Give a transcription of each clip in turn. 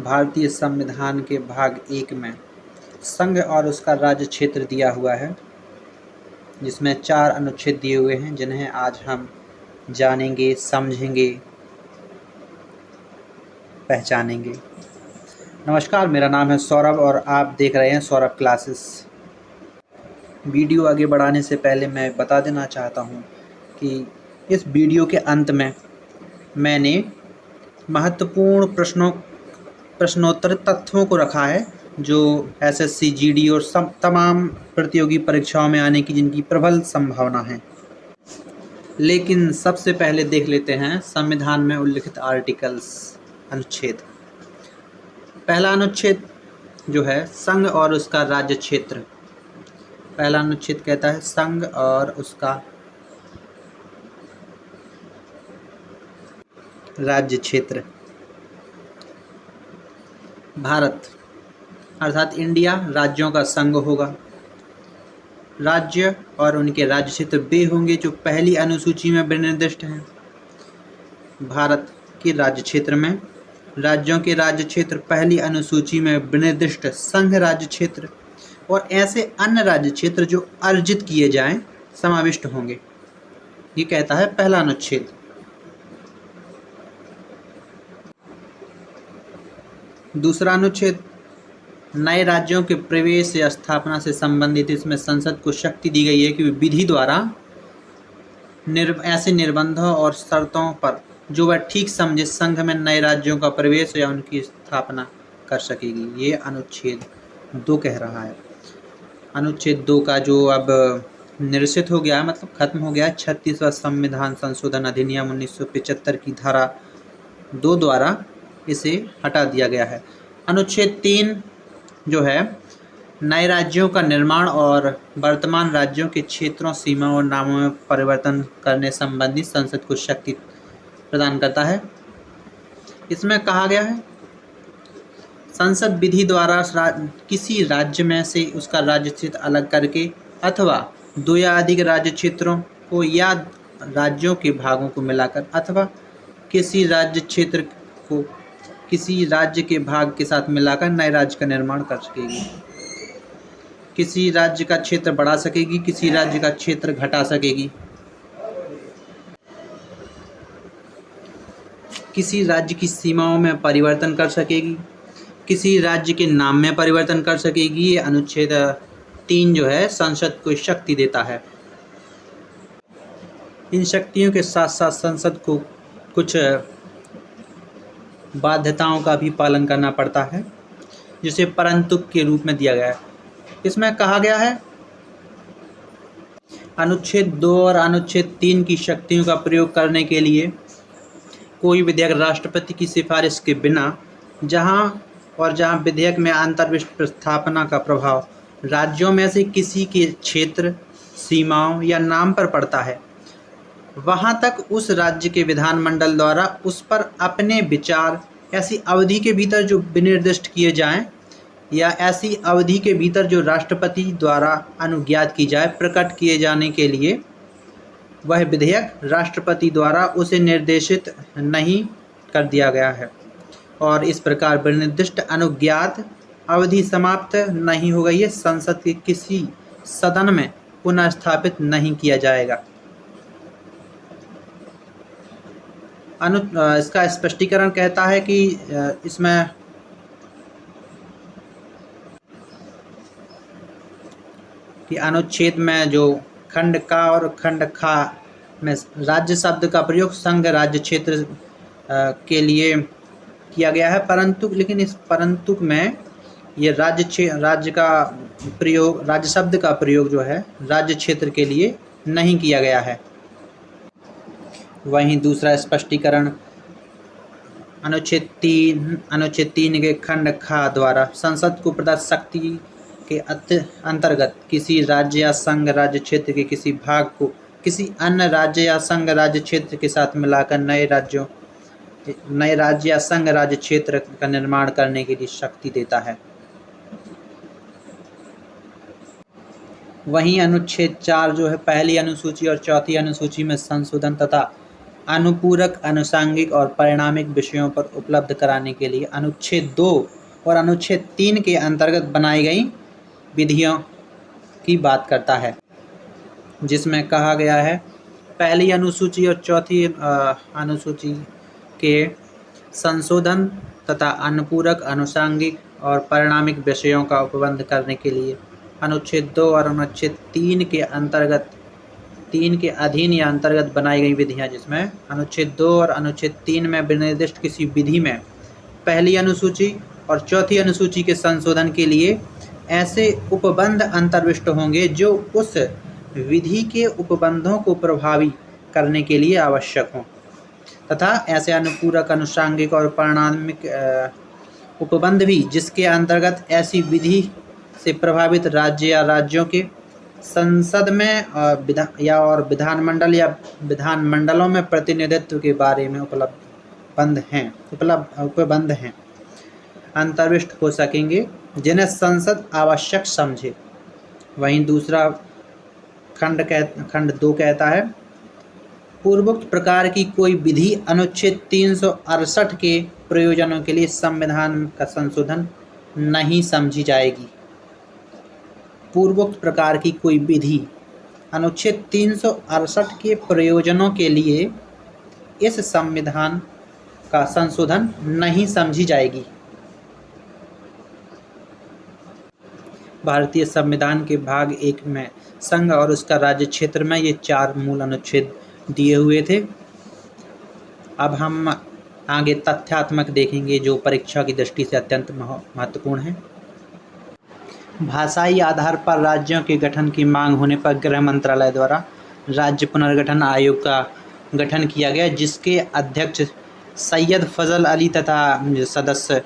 भारतीय संविधान के भाग 1 में संघ और उसका राज्य क्षेत्र दिया हुआ है, जिसमें 4 अनुच्छेद दिए हुए हैं, जिन्हें आज हम जानेंगे, समझेंगे, पहचानेंगे। नमस्कार, मेरा नाम है सौरभ और आप देख रहे हैं सौरभ क्लासेस। वीडियो आगे बढ़ाने से पहले मैं बता देना चाहता हूं कि इस वीडियो के अंत में मैंने महत्वपूर्ण प्रश्नोत्तर तथ्यों को रखा है जो एसएससी, जीडी और तमाम प्रतियोगी परीक्षाओं में आने की जिनकी प्रबल संभावना है। लेकिन सबसे पहले देख लेते हैं संविधान में उल्लिखित आर्टिकल्स, अनुच्छेद। पहला अनुच्छेद जो है संघ और उसका राज्य क्षेत्र। पहला अनुच्छेद कहता है संघ और उसका राज्य क्षेत्र। भारत अर्थात इंडिया राज्यों का संघ होगा। राज्य और उनके राज्य क्षेत्र वे होंगे जो पहली अनुसूची में विनिर्दिष्ट हैं। भारत के राज्य क्षेत्र में राज्यों के राज्य क्षेत्र पहली अनुसूची में विनिर्दिष्ट संघ राज्य क्षेत्र और ऐसे अन्य राज्य क्षेत्र जो अर्जित किए जाएं समाविष्ट होंगे। ये कहता है पहला अनुच्छेद। दूसरा अनुच्छेद नए राज्यों के प्रवेश या स्थापना से संबंधित, इसमें संसद को शक्ति दी गई है कि विधि द्वारा ऐसे निर्बंधों और शर्तों पर जो वह ठीक समझे संघ में नए राज्यों का प्रवेश या उनकी स्थापना कर सकेगी। ये अनुच्छेद 2 कह रहा है। अनुच्छेद 2 का जो अब निरसित हो गया है, मतलब खत्म हो गया है, 36वां संविधान संशोधन अधिनियम 1975 की धारा 2 द्वारा इसे हटा दिया गया है। अनुच्छेद 3 जो है नए राज्यों का निर्माण और वर्तमान राज्यों के क्षेत्रों, सीमाओं और नामों में परिवर्तन करने संबंधी संसद को शक्ति प्रदान करता है। इसमें कहा गया है संसद विधि द्वारा किसी राज्य में से उसका राज्य क्षेत्र अलग करके अथवा 2 या अधिक राज्य क्षेत्रों को या राज्यों के भागों को मिलाकर अथवा किसी राज्य क्षेत्र को किसी राज्य के भाग के साथ मिलाकर नए राज्य का निर्माण कर सकेगी। किसी राज्य का क्षेत्र बढ़ा सकेगी, किसी राज्य का क्षेत्र घटा सकेगी, किसी राज्य की सीमाओं में परिवर्तन कर सकेगी, किसी राज्य के नाम में परिवर्तन कर सकेगी। ये अनुच्छेद 3 जो है संसद को शक्ति देता है। इन शक्तियों के साथ साथ संसद को कुछ बाध्यताओं का भी पालन करना पड़ता है, जिसे परंतुक के रूप में दिया गया है। इसमें कहा गया है अनुच्छेद 2 और अनुच्छेद 3 की शक्तियों का प्रयोग करने के लिए कोई विधेयक राष्ट्रपति की सिफारिश के बिना जहां विधेयक में अंतर्विष्ट प्रस्थापना का प्रभाव राज्यों में से किसी के क्षेत्र, सीमाओं या नाम पर पड़ता है, वहां तक उस राज्य के विधानमंडल द्वारा उस पर अपने विचार ऐसी अवधि के भीतर जो विनिर्दिष्ट किए जाएं या ऐसी अवधि के भीतर जो राष्ट्रपति द्वारा अनुज्ञात की जाए प्रकट किए जाने के लिए वह विधेयक राष्ट्रपति द्वारा उसे निर्देशित नहीं कर दिया गया है और इस प्रकार विनिर्दिष्ट अनुज्ञात अवधि समाप्त नहीं हो गई है, संसद के किसी सदन में पुनः स्थापित नहीं किया जाएगा। इसका स्पष्टीकरण कहता है कि इसमें कि अनुच्छेद में जो खंड का और खंड खा में राज्य शब्द का प्रयोग संघ राज्य क्षेत्र के लिए किया गया है, लेकिन इस परंतु में ये राज्य शब्द का प्रयोग जो है राज्य क्षेत्र के लिए नहीं किया गया है। वहीं दूसरा स्पष्टीकरण अनुच्छेद 3 के खंड खा द्वारा संसद को प्रदत्त शक्ति के अंतर्गत किसी राज्य या संघ राज्य क्षेत्र के किसी भाग को किसी अन्य राज्य या संघ राज्य क्षेत्र के साथ मिलाकर नए राज्य या संघ राज्य क्षेत्र का निर्माण करने के लिए शक्ति देता है। वहीं अनुच्छेद 4 जो है पहली अनुसूची और चौथी अनुसूची में संशोधन तथा अनुपूरक, अनुषांगिक और परिणामिक विषयों पर उपलब्ध कराने के लिए अनुच्छेद 2 और अनुच्छेद 3 के अंतर्गत बनाई गई विधियों की बात करता है, जिसमें कहा गया है पहली अनुसूची और चौथी अनुसूची के संशोधन तथा अनुपूरक, अनुषांगिक और परिणामिक विषयों का उपबंध करने के लिए अनुच्छेद 2 और अनुच्छेद 3 के अधीन या अंतर्गत बनाई गई विधियां, जिसमें अनुच्छेद 2 और अनुच्छेद 3 में विनिर्दिष्ट किसी विधि में पहली अनुसूची और चौथी अनुसूची के संशोधन के लिए ऐसे उपबंध अंतर्विष्ट होंगे जो उस विधि के उपबंधों को प्रभावी करने के लिए आवश्यक हों, तथा ऐसे अनुपूरक, अनुषांगिक और परिणामिक उपबंध भी जिसके अंतर्गत ऐसी विधि से प्रभावित राज्य या राज्यों के संसद में विधानमंडल या विधानमंडलों में प्रतिनिधित्व के बारे में उपबंध हैं अंतर्विष्ट हो सकेंगे, जिन्हें संसद आवश्यक समझे। वहीं दूसरा खंड 2 कहता है पूर्वोक्त प्रकार की कोई विधि अनुच्छेद 368 के प्रयोजनों के लिए संविधान का संशोधन नहीं समझी जाएगी। पूर्वोक्त प्रकार की कोई विधि अनुच्छेद 368 के प्रयोजनों के लिए इस संविधान का संशोधन नहीं समझी जाएगी। भारतीय संविधान के भाग 1 में संघ और उसका राज्य क्षेत्र में ये 4 मूल अनुच्छेद दिए हुए थे। अब हम आगे तथ्यात्मक देखेंगे जो परीक्षा की दृष्टि से अत्यंत महत्वपूर्ण है। भाषाई आधार पर राज्यों के गठन की मांग होने पर गृह मंत्रालय द्वारा राज्य पुनर्गठन आयोग का गठन किया गया, जिसके अध्यक्ष सैयद फजल अली तथा सदस्य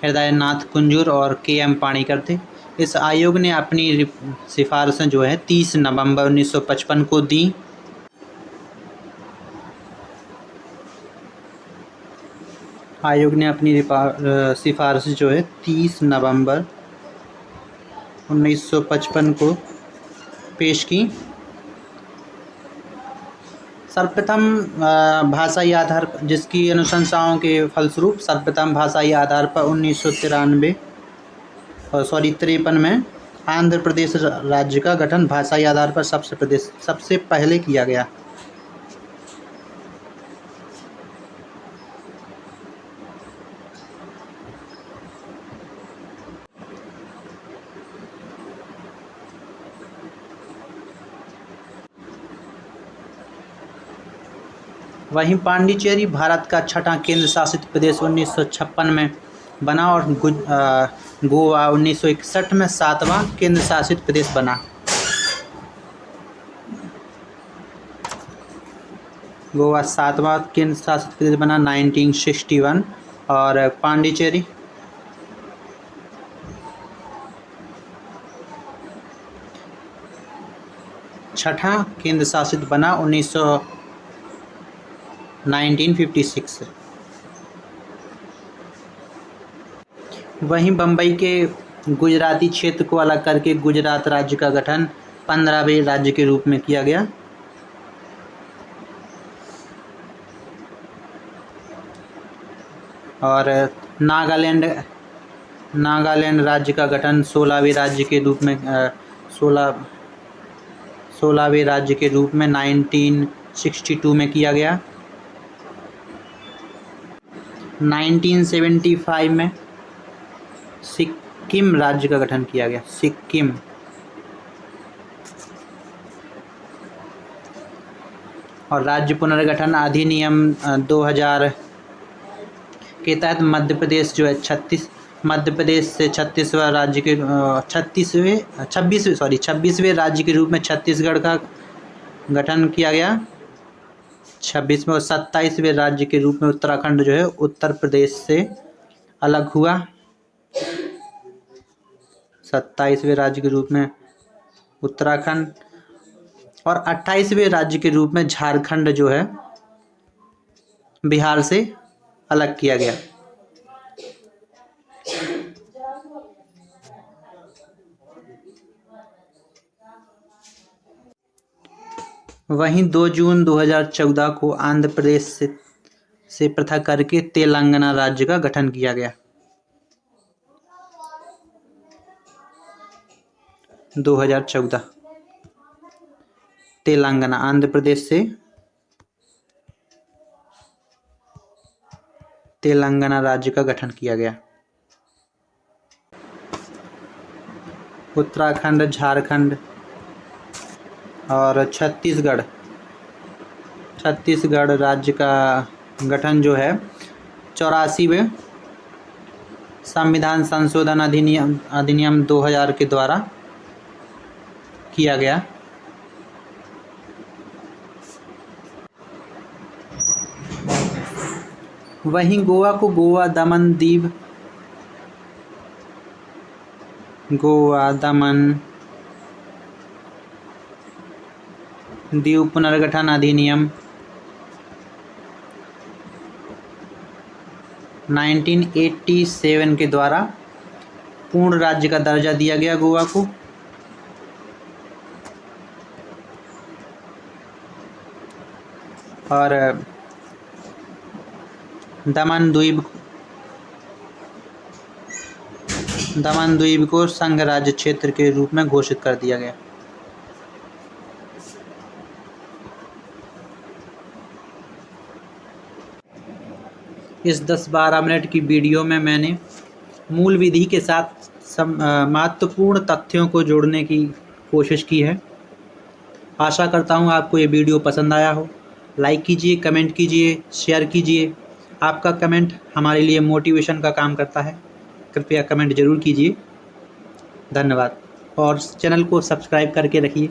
हृदयनाथ कुंजूर और के.एम. पाणिकर थे। इस आयोग ने अपनी सिफारिशें 30 नवंबर 1955 को दी। आयोग ने अपनी सिफारिश 30 नवंबर 1955 को पेश की। सर्वप्रथम भाषाई आधार जिसकी अनुशंसाओं के फलस्वरूप सर्वप्रथम भाषाई आधार पर 1953 में आंध्र प्रदेश राज्य का गठन भाषाई आधार पर सबसे पहले किया गया। वहीं पांडिचेरी भारत का छठा केंद्र शासित प्रदेश 1956 में बना और गोवा 1961 में 7वां केंद्र शासित प्रदेश बना। गोवा 7वां केंद्र शासित प्रदेश बना 1961 और पांडिचेरी छठा केंद्र शासित बना 1956। वहीं बम्बई के गुजराती क्षेत्र को अलग करके गुजरात राज्य का गठन 15वें राज्य के रूप में किया गया। और नागालैंड राज्य का गठन 16वें राज्य के रूप में 16वें राज्य के रूप में 1962 में किया गया। 1975 में सिक्किम राज्य का गठन किया गया। सिक्किम और राज्य पुनर्गठन अधिनियम 2000 के तहत मध्य प्रदेश से 36वें राज्य के 26वें राज्य के रूप में छत्तीसगढ़ का गठन किया गया। 26वें और 27वें राज्य के रूप में उत्तराखंड उत्तर प्रदेश से अलग हुआ। 27वें राज्य के रूप में उत्तराखंड और 28वें राज्य के रूप में झारखंड बिहार से अलग किया गया। वहीं 2 जून 2014 को आंध्र प्रदेश से पृथक करके तेलंगाना राज्य का गठन किया गया। 2014 तेलंगाना आंध्र प्रदेश से तेलंगाना राज्य का गठन किया गया। उत्तराखंड, झारखंड और छत्तीसगढ़ राज्य का गठन जो है 84वें संविधान संशोधन अधिनियम 2000 के द्वारा किया गया। वहीं गोवा को गोवा दमन दीव पुनर्गठन अधिनियम 1987 के द्वारा पूर्ण राज्य का दर्जा दिया गया गोवा को। और दमन द्वीप को संघ राज्य क्षेत्र के रूप में घोषित कर दिया गया। इस 10-12 मिनट की वीडियो में मैंने मूल विधि के साथ महत्वपूर्ण तथ्यों को जोड़ने की कोशिश की है। आशा करता हूँ आपको ये वीडियो पसंद आया हो। लाइक कीजिए, कमेंट कीजिए, शेयर कीजिए। आपका कमेंट हमारे लिए मोटिवेशन का काम करता है। कृपया कमेंट ज़रूर कीजिए। धन्यवाद और चैनल को सब्सक्राइब करके रखिए।